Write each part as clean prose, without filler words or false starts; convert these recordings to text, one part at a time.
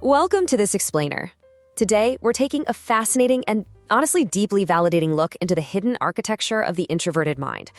Welcome to this explainer. Today, we're taking a fascinating and honestly deeply validating look into the hidden architecture of the introverted mind.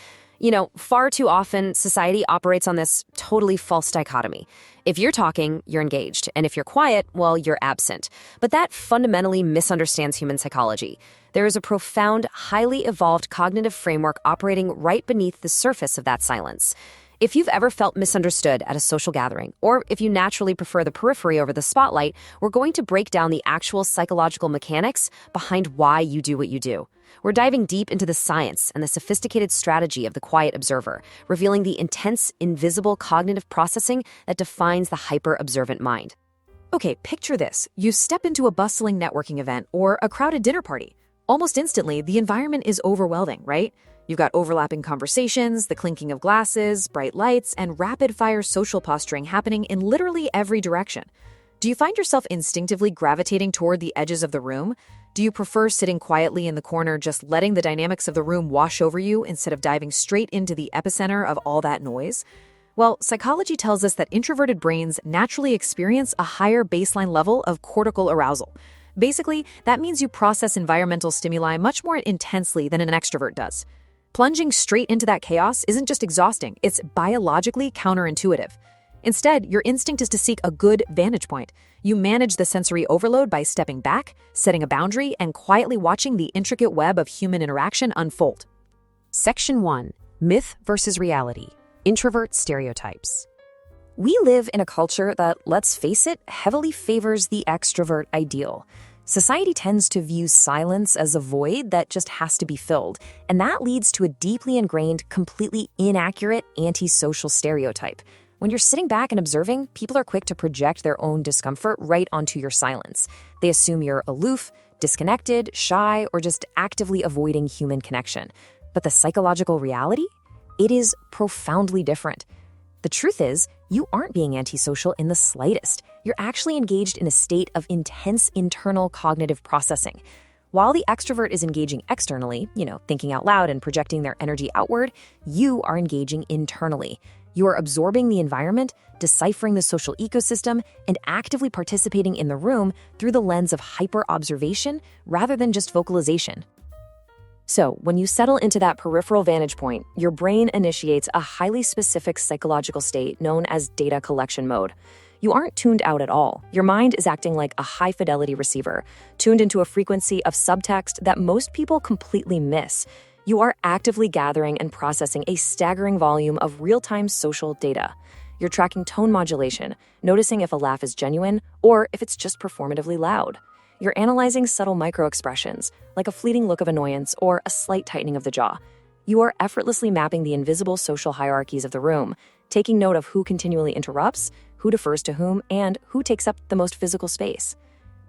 Far too often, society operates on this totally false dichotomy. If you're talking, you're engaged, and if you're quiet, well, you're absent. But that fundamentally misunderstands human psychology. There is a profound, highly evolved cognitive framework operating right beneath the surface of that silence. If you've ever felt misunderstood at a social gathering, or if you naturally prefer the periphery over the spotlight, we're going to break down the actual psychological mechanics behind why you do what you do. We're diving deep into the science and the sophisticated strategy of the quiet observer, revealing the intense, invisible cognitive processing that defines the hyper-observant mind. Okay, picture this. You step into a bustling networking event or a crowded dinner party. Almost instantly, the environment is overwhelming, right? You've got overlapping conversations, the clinking of glasses, bright lights, and rapid-fire social posturing happening in literally every direction. Do you find yourself instinctively gravitating toward the edges of the room? Do you prefer sitting quietly in the corner, just letting the dynamics of the room wash over you instead of diving straight into the epicenter of all that noise? Well, psychology tells us that introverted brains naturally experience a higher baseline level of cortical arousal. Basically, that means you process environmental stimuli much more intensely than an extrovert does. Plunging straight into that chaos isn't just exhausting, it's biologically counterintuitive. Instead, your instinct is to seek a good vantage point. You manage the sensory overload by stepping back, setting a boundary, and quietly watching the intricate web of human interaction unfold. Section 1. Myth versus reality. Introvert stereotypes. We live in a culture that, let's face it, heavily favors the extrovert ideal. Society tends to view silence as a void that just has to be filled, and that leads to a deeply ingrained, completely inaccurate antisocial stereotype. When you're sitting back and observing, people are quick to project their own discomfort right onto your silence. They assume you're aloof, disconnected, shy, or just actively avoiding human connection. But the psychological reality? It is profoundly different. The truth is, you aren't being antisocial in the slightest. You're actually engaged in a state of intense internal cognitive processing. While the extrovert is engaging externally, thinking out loud and projecting their energy outward, you are engaging internally. You are absorbing the environment, deciphering the social ecosystem, and actively participating in the room through the lens of hyper-observation rather than just vocalization. So, when you settle into that peripheral vantage point, your brain initiates a highly specific psychological state known as data collection mode. You aren't tuned out at all. Your mind is acting like a high-fidelity receiver, tuned into a frequency of subtext that most people completely miss. You are actively gathering and processing a staggering volume of real-time social data. You're tracking tone modulation, noticing if a laugh is genuine or if it's just performatively loud. You're analyzing subtle microexpressions, like a fleeting look of annoyance or a slight tightening of the jaw. You are effortlessly mapping the invisible social hierarchies of the room, taking note of who continually interrupts, who defers to whom, and who takes up the most physical space.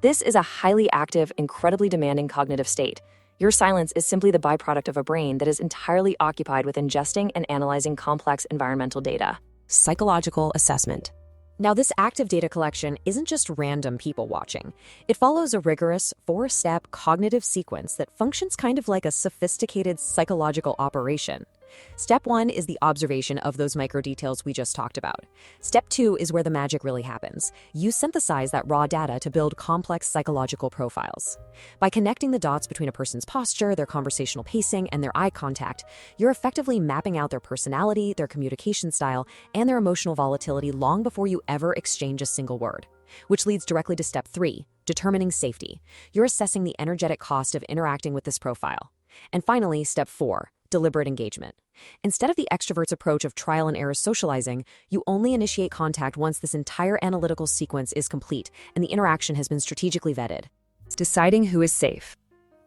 This is a highly active, incredibly demanding cognitive state. Your silence is simply the byproduct of a brain that is entirely occupied with ingesting and analyzing complex environmental data. Psychological assessment. Now, this active data collection isn't just random people watching. It follows a rigorous, four-step cognitive sequence that functions kind of like a sophisticated psychological operation. Step 1 is the observation of those micro details we just talked about. Step 2 is where the magic really happens. You synthesize that raw data to build complex psychological profiles. By connecting the dots between a person's posture, their conversational pacing, and their eye contact, you're effectively mapping out their personality, their communication style, and their emotional volatility long before you ever exchange a single word. Which leads directly to Step 3, determining safety. You're assessing the energetic cost of interacting with this profile. And finally, Step 4, deliberate engagement. Instead of the extrovert's approach of trial and error socializing, you only initiate contact once this entire analytical sequence is complete and the interaction has been strategically vetted. Deciding who is safe.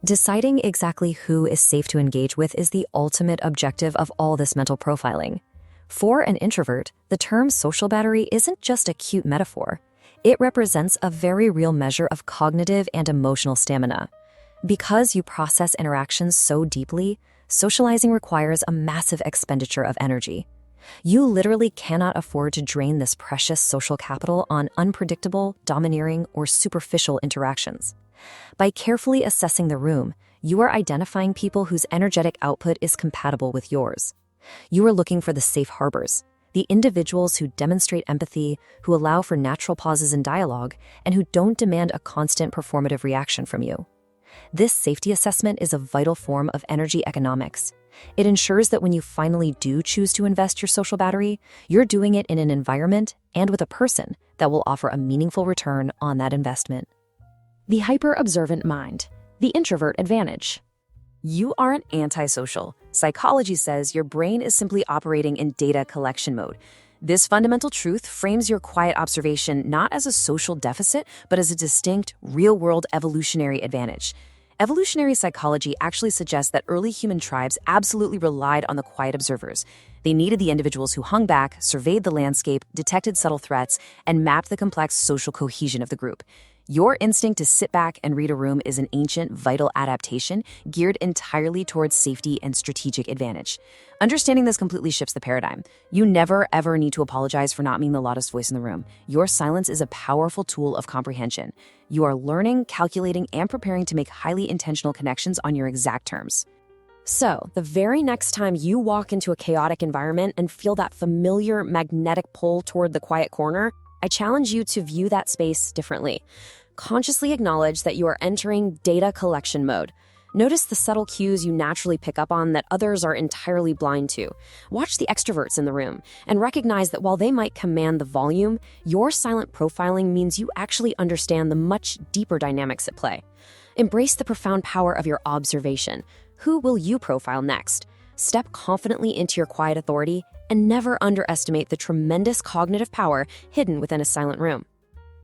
Deciding exactly who is safe to engage with is the ultimate objective of all this mental profiling. For an introvert, the term social battery isn't just a cute metaphor. It represents a very real measure of cognitive and emotional stamina. Because you process interactions so deeply, socializing requires a massive expenditure of energy. You literally cannot afford to drain this precious social capital on unpredictable, domineering, or superficial interactions. By carefully assessing the room, you are identifying people whose energetic output is compatible with yours. You are looking for the safe harbors, the individuals who demonstrate empathy, who allow for natural pauses in dialogue, and who don't demand a constant performative reaction from you. This safety assessment is a vital form of energy economics. It ensures that when you finally do choose to invest your social battery, you're doing it in an environment and with a person that will offer a meaningful return on that investment. The hyper-observant mind, the introvert advantage. You aren't antisocial. Psychology says your brain is simply operating in data collection mode. This fundamental truth frames your quiet observation not as a social deficit, but as a distinct, real-world evolutionary advantage. Evolutionary psychology actually suggests that early human tribes absolutely relied on the quiet observers. They needed the individuals who hung back, surveyed the landscape, detected subtle threats, and mapped the complex social cohesion of the group. Your instinct to sit back and read a room is an ancient, vital adaptation geared entirely towards safety and strategic advantage. Understanding this completely shifts the paradigm. You never, ever need to apologize for not being the loudest voice in the room. Your silence is a powerful tool of comprehension. You are learning, calculating, and preparing to make highly intentional connections on your exact terms. So, the very next time you walk into a chaotic environment and feel that familiar magnetic pull toward the quiet corner, I challenge you to view that space differently. Consciously acknowledge that you are entering data collection mode. Notice the subtle cues you naturally pick up on that others are entirely blind to. Watch the extroverts in the room and recognize that while they might command the volume, your silent profiling means you actually understand the much deeper dynamics at play. Embrace the profound power of your observation. Who will you profile next? Step confidently into your quiet authority and never underestimate the tremendous cognitive power hidden within a silent room.